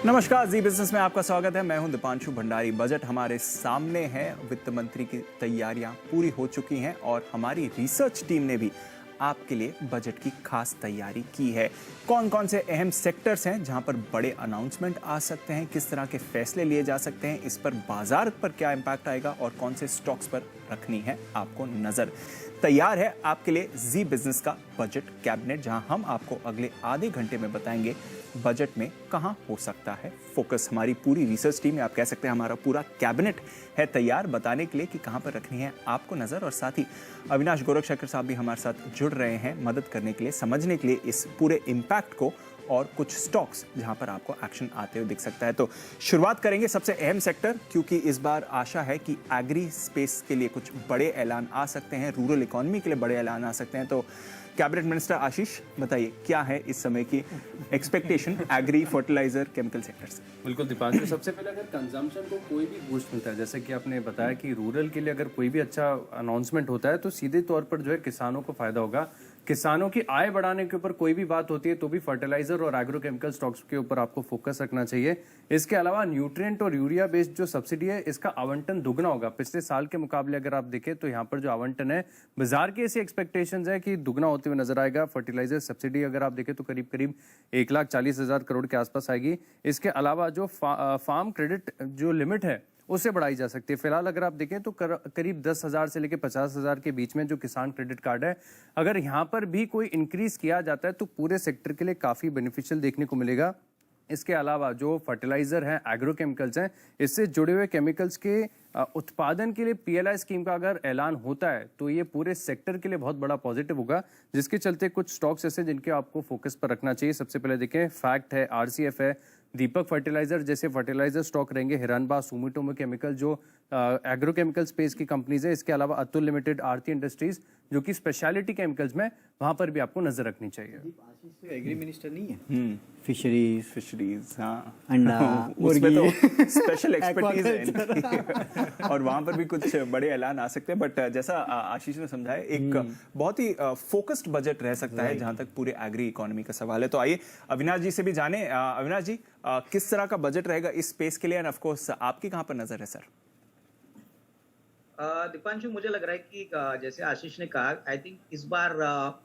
नमस्कार, जी बिजनेस में आपका स्वागत है। मैं हूं दीपांशु भंडारी। बजट हमारे सामने है, वित्त मंत्री की तैयारियां पूरी हो चुकी हैं और हमारी रिसर्च टीम ने भी आपके लिए बजट की खास तैयारी की है। कौन कौन से अहम सेक्टर्स हैं जहां पर बड़े अनाउंसमेंट आ सकते हैं, किस तरह के फैसले लिए जा सकते हैं, इस पर बाजार पर क्या इम्पैक्ट आएगा और कौन से स्टॉक्स पर रखनी है आपको नजर। तैयार है आपके लिए जी बिजनेस का बजट कैबिनेट, जहां हम आपको अगले आधे घंटे में बताएंगे बजट में कहां हो सकता है फोकस। हमारी पूरी रिसर्च टीम, आप कह सकते हैं हमारा पूरा कैबिनेट है तैयार बताने के लिए कि कहां पर रखनी है आपको नजर। और साथ ही अविनाश गोरखशेखर साहब भी हमारे साथ जुड़ रहे हैं मदद करने के लिए, समझने के लिए इस पूरे इम्पैक्ट को और कुछ स्टॉक्स जहां पर आपको एक्शन आते हुए दिख सकता है। तो शुरुआत करेंगे सबसे अहम सेक्टर, क्योंकि इस बार आशा है कि एग्री स्पेस के लिए कुछ बड़े ऐलान आ सकते हैं, रूरल इकोनॉमी के लिए बड़े ऐलान आ सकते हैं। तो कैबिनेट मिनिस्टर आशीष, बताइए क्या है इस समय की expectation agri, fertiliser, chemical sector से? बिल्कुल दीपांशु, सबसे पहले अगर कंजम्पशन को कोई भी बूस्ट मिलता है, जैसे कि आपने बताया कि रूरल के लिए अगर कोई भी अच्छा अनाउंसमेंट होता है तो सीधे तौर पर जो है किसानों को फायदा होगा। किसानों की आय बढ़ाने के ऊपर कोई भी बात होती है तो भी फर्टिलाइजर और एग्रोकेमिकल स्टॉक्स के ऊपर आपको फोकस रखना चाहिए। इसके अलावा न्यूट्रिएंट और यूरिया बेस्ड जो सब्सिडी है, इसका आवंटन दुगना होगा पिछले साल के मुकाबले। अगर आप देखें तो यहाँ पर जो आवंटन है, बाजार की ऐसी एक्सपेक्टेशंस है कि दुगना होते हुए नजर आएगा। फर्टिलाइजर सब्सिडी अगर आप देखें तो करीब करीब 1,40,000 करोड़ के आसपास आएगी। इसके अलावा जो फार्म क्रेडिट जो लिमिट है उससे बढ़ाई जा सकती है। फिलहाल अगर आप देखें तो करीब 10,000 से लेकर 50,000 के बीच में जो किसान क्रेडिट कार्ड है, अगर यहाँ पर भी कोई इंक्रीज किया जाता है तो पूरे सेक्टर के लिए काफी बेनिफिशियल देखने को मिलेगा। इसके अलावा जो फर्टिलाइजर है, एग्रोकेमिकल्स हैं, इससे जुड़े हुए केमिकल्स के उत्पादन के लिए पीएलआई स्कीम का अगर ऐलान होता है तो ये पूरे सेक्टर के लिए बहुत बड़ा पॉजिटिव होगा, जिसके चलते कुछ स्टॉक्स ऐसे जिनके आपको फोकस पर रखना चाहिए। सबसे पहले देखें, फैक्ट है, आरसीएफ है, दीपक फर्टिलाइजर जैसे फर्टिलाइजर स्टॉक रहेंगे, हिरनबा, सुमिटोमो केमिकल जो एग्रोकेमिकल स्पेस की कंपनीज है। इसके अलावा अतुल लिमिटेड, आरती इंडस्ट्रीज जो कि स्पेशलिटी केमिकल्स में, वहां पर भी आपको नजर रखनी चाहिए। आशीष एग्री मिनिस्टर नहीं है? फिशरीज, हाँ, अंडा, उसमें तो स्पेशल एक्सपर्टीज है इनकी। और वहां पर भी कुछ बड़े ऐलान आ सकते हैं। बट जैसा आशीष ने समझाया, एक बहुत ही फोकस्ड बजट रह सकता है जहां तक पूरे एग्री इकोनॉमी का सवाल है। तो आइए अविनाश जी से भी जाने। अविनाश जी, किस तरह का बजट रहेगा इस स्पेस के लिए, एंड ऑफ कोर्स आपकी कहां पर नजर है सर? दीपांशु, मुझे लग रहा है कि जैसे आशीष ने कहा, आई थिंक इस बार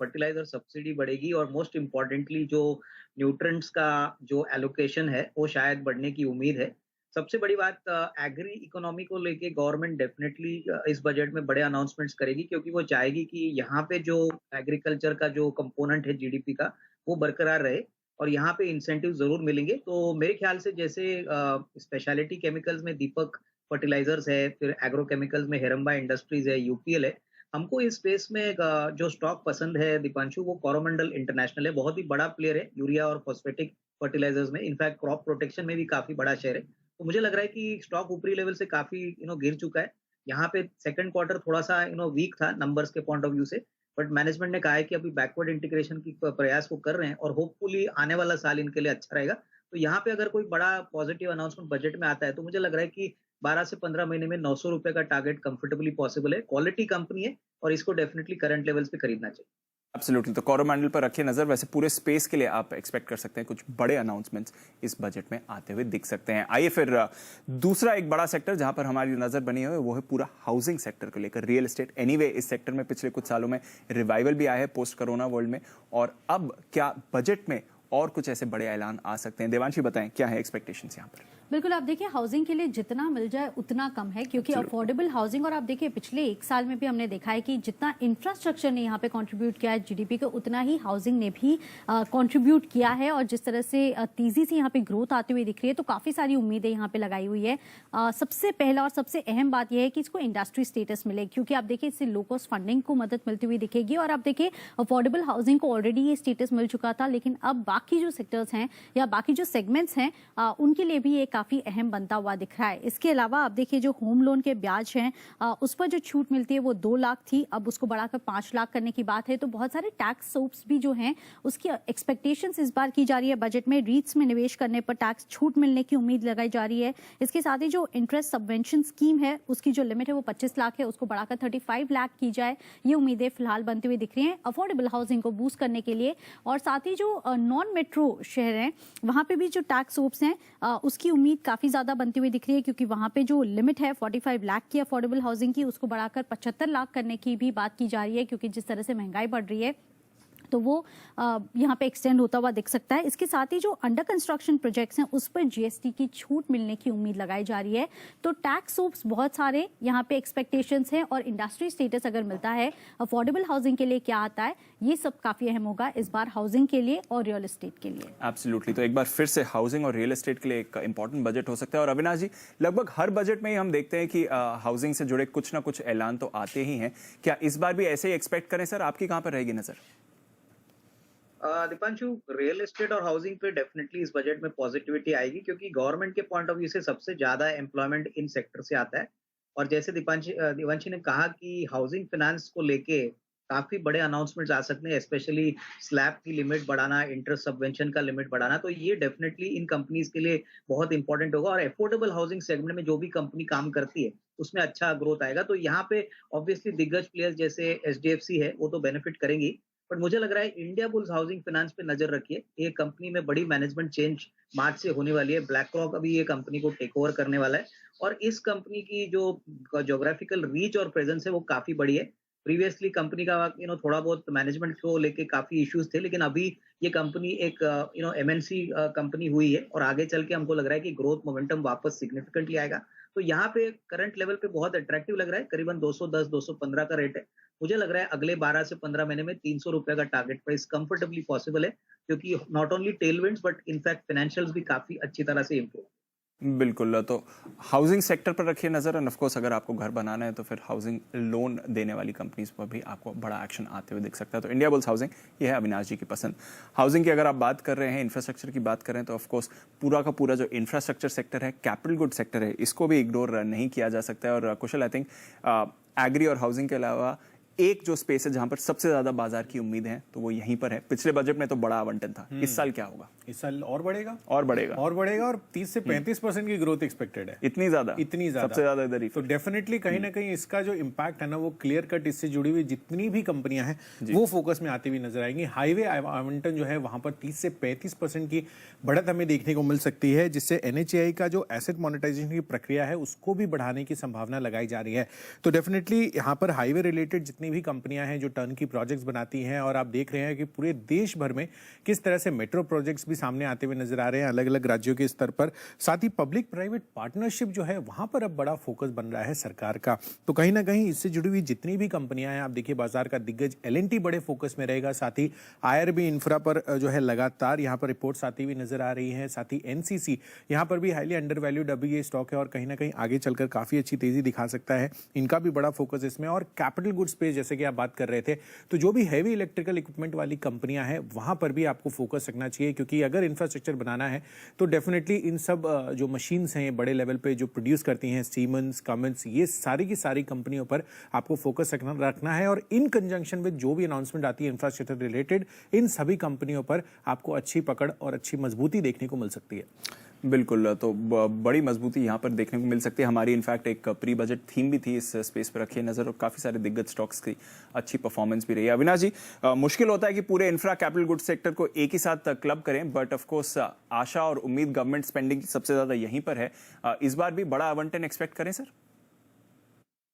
फर्टिलाइजर सब्सिडी बढ़ेगी और मोस्ट इम्पोर्टेंटली जो न्यूट्रिएंट्स का जो एलोकेशन है वो शायद बढ़ने की उम्मीद है। सबसे बड़ी बात, एग्री इकोनॉमी को लेके गवर्नमेंट डेफिनेटली इस बजट में बड़े अनाउंसमेंट्स करेगी, क्योंकि वो चाहेगी कि यहाँ पे जो एग्रीकल्चर का जो कंपोनेंट है जीडीपी का, वो बरकरार रहे और यहाँ पे इंसेंटिव जरूर मिलेंगे। तो मेरे ख्याल से जैसे स्पेशलिटी केमिकल्स में दीपक फर्टिलाइजर्स है, फिर एग्रोकेमिकल्स में हिरंबा इंडस्ट्रीज है, यूपीएल है। हमको इस स्पेस में जो स्टॉक पसंद है दीपांशु, वो कोरोमंडल इंटरनेशनल है। बहुत ही बड़ा प्लेयर है यूरिया और फॉस्फेटिक फर्टिलाइजर्स में, इनफैक्ट क्रॉप प्रोटेक्शन में भी काफी बड़ा शेयर है। तो मुझे लग रहा है कि स्टॉक ऊपरी लेवल से काफी गिर चुका है। यहाँ पे सेकंड क्वार्टर थोड़ा सा वीक था नंबर्स के पॉइंट ऑफ व्यू से, बट मैनेजमेंट ने कहा है कि अभी बैकवर्ड इंटीग्रेशन की प्रयास वो कर रहे हैं और होपफुली आने वाला साल इनके लिए अच्छा रहेगा। तो यहाँ पे अगर कोई बड़ा पॉजिटिव अनाउंसमेंट बजट में आता है तो मुझे लग रहा है कि 12 से 15 महीने में 900 रुपए का टारगेट कंफर्टेबली पॉसिबल है। क्वालिटी कंपनी है और इसको डेफिनेटली करंट लेवल्स पे खरीदना चाहिए। एब्सोल्युटली। तो कोरोमंडल पर रखिए नजर। वैसे पूरे स्पेस के लिए आप एक्सपेक्ट कर सकते हैं कुछ बड़े अनाउंसमेंट्स इस बजट में आते हुए दिख सकते हैं। आइए फिर दूसरा एक बड़ा सेक्टर जहां पर हमारी नजर बनी हुई है, वो है पूरा हाउसिंग सेक्टर को लेकर, रियल एस्टेट। एनीवे, इस सेक्टर में पिछले कुछ सालों में रिवाइवल भी आया है पोस्ट कोरोना वर्ल्ड में, और अब क्या बजट में और कुछ ऐसे बड़े ऐलान आ सकते हैं? देवांशी, बताएं क्या है एक्सपेक्टेशंस यहाँ पर? बिल्कुल, आप देखिए हाउसिंग के लिए जितना मिल जाए उतना कम है, क्योंकि अफोर्डेबल हाउसिंग, और आप देखिए पिछले एक साल में भी हमने देखा है कि जितना इंफ्रास्ट्रक्चर ने यहाँ पे कंट्रीब्यूट किया है जीडीपी को, उतना ही हाउसिंग ने भी कंट्रीब्यूट किया है। और जिस तरह से तेजी से यहाँ पे ग्रोथ आती हुई दिख रही है, तो काफी सारी उम्मीदें यहाँ पे लगाई हुई है। सबसे पहला और सबसे अहम बात यह है कि इसको इंडस्ट्री स्टेटस मिले, क्योंकि आप देखिए इससे लो कॉस्ट फंडिंग को मदद मिलती हुई दिखेगी। और आप देखिए अफोर्डेबल हाउसिंग को ऑलरेडी ये स्टेटस मिल चुका था, लेकिन अब बाकी जो सेक्टर्स हैं या बाकी जो सेगमेंट्स हैं, उनके लिए भी ये काफी अहम बनता हुआ दिख रहा है। इसके अलावा आप देखिए जो होम लोन के ब्याज हैं, उस पर जो छूट मिलती है वो 2 लाख थी, अब उसको बढ़ाकर 5 लाख करने की बात है। तो बहुत सारे टैक्स सोप्स भी जो हैं, उसकी एक्सपेक्टेशंस इस बार की जा रही है बजट में। रीट्स में निवेश करने पर टैक्स छूट मिलने की उम्मीद लगाई जा रही है। इसके साथ ही जो इंटरेस्ट सबवेंशन स्कीम है, उसकी जो लिमिट है वो 25 लाख है, उसको बढ़ाकर 35 लाख की जाए, ये उम्मीदें फिलहाल बनती हुई दिख रही हैं अफोर्डेबल हाउसिंग को बूस्ट करने के लिए। और साथ ही जो नॉन नॉन मेट्रो शहर हैं वहाँ पे भी जो टैक्स सोप्स हैं उसकी उम्मीद काफ़ी ज़्यादा बनती हुई दिख रही है, क्योंकि वहाँ पे जो लिमिट है 45 लाख की अफोर्डेबल हाउसिंग की, उसको बढ़ाकर 75 लाख करने की भी बात की जा रही है, क्योंकि जिस तरह से महंगाई बढ़ रही है तो वो यहाँ पे एक्सटेंड होता हुआ दिख सकता है। इसके साथ ही जो अंडर कंस्ट्रक्शन प्रोजेक्ट्स हैं उस पर जीएसटी की छूट मिलने की उम्मीद लगाई जा रही है। तो टैक्स सोप्स बहुत सारे यहाँ पे एक्सपेक्टेशंस हैं, और इंडस्ट्री स्टेटस अगर मिलता है, अफोर्डेबल हाउसिंग के लिए क्या आता है, ये सब काफी अहम होगा इस बार हाउसिंग के लिए और रियल एस्टेट के लिए। एब्सोल्युटली। तो एक बार फिर से हाउसिंग और रियल एस्टेट के लिए एक इंपॉर्टेंट बजट हो सकता है। और अविनाश जी, लगभग हर बजट में ही हम देखते हैं कि हाउसिंग से जुड़े कुछ ना कुछ ऐलान तो आते ही हैं। क्या इस बार भी ऐसे ही एक्सपेक्ट करें सर? आपकी कहाँ पर रहेगी नजर? दीपांशु, रियल एस्टेट और हाउसिंग पे डेफिनेटली इस बजट में पॉजिटिविटी आएगी, क्योंकि गवर्नमेंट के पॉइंट ऑफ व्यू से सबसे ज्यादा एम्प्लॉयमेंट इन सेक्टर से आता है। और जैसे दिवांशी ने कहा कि हाउसिंग फाइनेंस को लेके काफी बड़े अनाउंसमेंट्स आ सकते हैं, स्पेशली स्लैब की लिमिट बढ़ाना, इंटरेस्ट सबवेंशन का लिमिट बढ़ाना। तो ये डेफिनेटली इन कंपनीज के लिए बहुत इंपॉर्टेंट होगा, और अफोर्डेबल हाउसिंग सेगमेंट में जो भी कंपनी काम करती है उसमें अच्छा ग्रोथ आएगा। तो यहाँ पे ऑब्वियसली दिग्गज प्लेयर्स जैसे एचडीएफसी है वो तो बेनिफिट करेंगी, बट मुझे लग रहा है इंडिया बुल्स हाउसिंग फाइनेंस पे नजर रखिए। ये कंपनी में बड़ी मैनेजमेंट चेंज मार्च से होने वाली है। ब्लैक रॉक अभी ये कंपनी को टेक ओवर करने वाला है, और इस कंपनी की जो ज्योग्राफिकल रीच और प्रेजेंस है वो काफी बड़ी है। प्रीवियसली कंपनी का थोड़ा बहुत मैनेजमेंट को लेके काफी इश्यूज थे, लेकिन अभी ये कंपनी एक एमएनसी कंपनी हुई है, और आगे चल के हमको लग रहा है कि ग्रोथ मोमेंटम वापस सिग्निफिकेंटली आएगा। तो यहाँ पे करंट लेवल पे बहुत अट्रैक्टिव लग रहा है, करीबन 210 215 का रेट है। मुझे लग रहा है अगले 12 से 15 महीने में 300 रुपए का टारगेट प्राइस कंफर्टेबली पॉसिबल है, क्योंकि not only tailwinds but in fact financials भी काफी अच्छी तरह से इंप्रूव। बिल्कुल। तो हाउसिंग सेक्टर पर रखिए नजर, एंड ऑफ कोर्स अगर आपको घर बनाना है तो फिर हाउसिंग लोन देने वाली कंपनीज पर भी आपको बड़ा एक्शन आते हुए दिख सकता है। तो इंडिया बुल्स हाउसिंग, ये है अविनाश जी की पसंद। हाउसिंग की अगर आप बात कर रहे हैं, इंफ्रास्ट्रक्चर की बात कर रहे हैं, तो ऑफ कोर्स पूरा का पूरा जो इंफ्रास्ट्रक्चर सेक्टर है, कैपिटल गुड सेक्टर है, इसको भी इग्नोर नहीं किया जा सकता है। और कुशल, आई थिंक एग्री और हाउसिंग के अलावा एक जो स्पेस है जहां पर सबसे ज्यादा बाजार की उम्मीद है तो वो यहीं पर है। पिछले बजट में तो बड़ा आवंटन था, इस साल क्या होगा? इस साल और बढ़ेगा, और बढ़ेगा, और बढ़ेगा, और 30 से 35% की ग्रोथ एक्सपेक्टेड है। इतनी ज्यादा सबसे ज्यादा इधर ही। तो डेफिनेटली कहीं ना कहीं इसका जो इम्पैक्ट है ना, वो क्लियर कट इससे जुड़ी हुई जितनी भी कंपनियां हैं वो फोकस में आती हुई नजर आएंगी। हाईवे आवंटन जो है वहां पर 30 से 35% की बढ़त हमें देखने को मिल सकती है, जिससे एनएचएआई का जो एसेट मोनेटाइजेशन की प्रक्रिया है उसको भी बढ़ाने की संभावना लगाई जा रही है। तो डेफिनेटली यहाँ पर हाईवे रिलेटेड जितनी भी कंपनियां हैं जो टर्न की प्रोजेक्ट्स बनाती हैं, और आप देख रहे हैं कि पूरे देश भर में किस तरह से मेट्रो प्रोजेक्ट्स भी सामने आते हुए नजर आ रहे हैं अलग अलग राज्यों के स्तर पर। साथ ही पब्लिक प्राइवेट पार्टनरशिप जो है वहां पर अब बड़ा फोकस बन रहा है सरकार का। तो कहीं ना कहीं इससे जुड़ी हुई जितनी भी कंपनियां हैं, आप देखिए बाजार का दिग्गज एलएनटी बड़े फोकस में रहेगा। साथ ही आईआरबी इंफ्रा पर जो है लगातार यहाँ पर रिपोर्ट्स आती हुई नजर आ रही है। साथ ही एनसीसी यहाँ पर भी हाईली अंडर वैल्यूड अभी ये स्टॉक है, और कहीं ना कहीं आगे चलकर काफी अच्छी तेजी दिखा सकता है। इनका भी बड़ा फोकस इसमें। और कैपिटल गुड स्पेस जैसे कि आप बात कर रहे थे, तो जो भी हैवी इलेक्ट्रिकल इक्विपमेंट वाली कंपनियां हैं वहां पर भी आपको फोकस रखना चाहिए, क्योंकि अगर इंफ्रास्ट्रक्चर बनाना है तो डेफिनेटली इन सब जो मशीन्स हैं बड़े लेवल पे जो प्रोड्यूस करती हैं, सीमेंस, कमेंस, ये सारी की सारी कंपनियों पर आपको फोकस रखना है। और इन कंजंक्शन विद जो भी अनाउंसमेंट आती है इंफ्रास्ट्रक्चर रिलेटेड, इन सभी कंपनियों पर आपको अच्छी पकड़ और अच्छी मजबूती देखने को मिल सकती है। बिल्कुल। तो बड़ी मजबूती यहाँ पर देखने को मिल सकती है। हमारी इनफैक्ट एक प्री बजट थीम भी थी, इस स्पेस पर रखिए नजर, और काफी सारे दिग्गज स्टॉक्स की अच्छी परफॉर्मेंस भी रही है। अविनाश जी, मुश्किल होता है कि पूरे इंफ्रा कैपिटल गुड सेक्टर को एक ही साथ क्लब करें, बट ऑफ कोर्स आशा और उम्मीद गवर्नमेंट स्पेंडिंग की सबसे ज्यादा यहीं पर है। इस बार भी बड़ा आवंटन एक्सपेक्ट करें सर?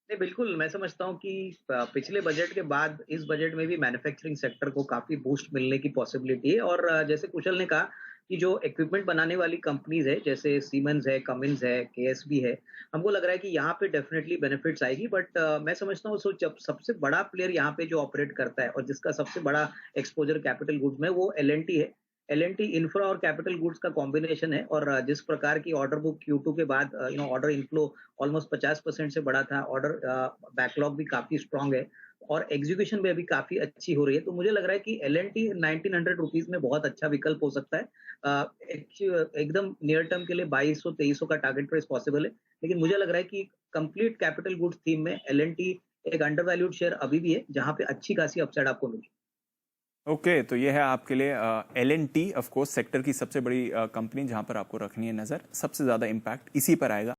नहीं, बिल्कुल। मैं समझता हूँ कि पिछले बजट के बाद इस बजट में भी मैन्युफैक्चरिंग सेक्टर को काफी बूस्ट मिलने की पॉसिबिलिटी है। और जैसे कुशल ने कहा कि जो इक्विपमेंट बनाने वाली कंपनीज है, जैसे सीमेंस है, कमिंस है, केएसबी है, हमको लग रहा है कि यहाँ पे डेफिनेटली बेनिफिट्स आएगी। बट मैं समझता हूँ जब सबसे बड़ा प्लेयर यहाँ पे जो ऑपरेट करता है और जिसका सबसे बड़ा एक्सपोजर कैपिटल गुड्स में, वो एलएनटी है। एलएनटी इंफ्रा और कैपिटल गुड्स का कॉम्बिनेशन है, और जिस प्रकार की ऑर्डर बुक Q2 के बाद ऑर्डर इनफ्लो ऑलमोस्ट 50% से बढ़ा था, ऑर्डर बैकलॉग भी काफी स्ट्रांग है, और एग्जीक्यूशन भी अभी काफी अच्छी हो रही है। तो मुझे लग रहा है कि एलएनटी 1900 रुपीज में बहुत अच्छा विकल्प हो सकता है। एकदम नियर टर्म के लिए 2200-2300 का टारगेट प्राइस पॉसिबल है, लेकिन मुझे लग रहा है कि कंप्लीट कैपिटल गुड्स थीम में एलएनटी एक अंडर वैल्यूड शेयर अभी भी है, जहां पे अच्छी खासी अपसाइड आपको मिलेगी। ओके, तो ये है आपके लिए एलएनटी, ऑफ कोर्स सेक्टर की सबसे बड़ी कंपनी जहां पर आपको रखनी है नजर। सबसे ज्यादा इंपैक्ट इसी पर आएगा।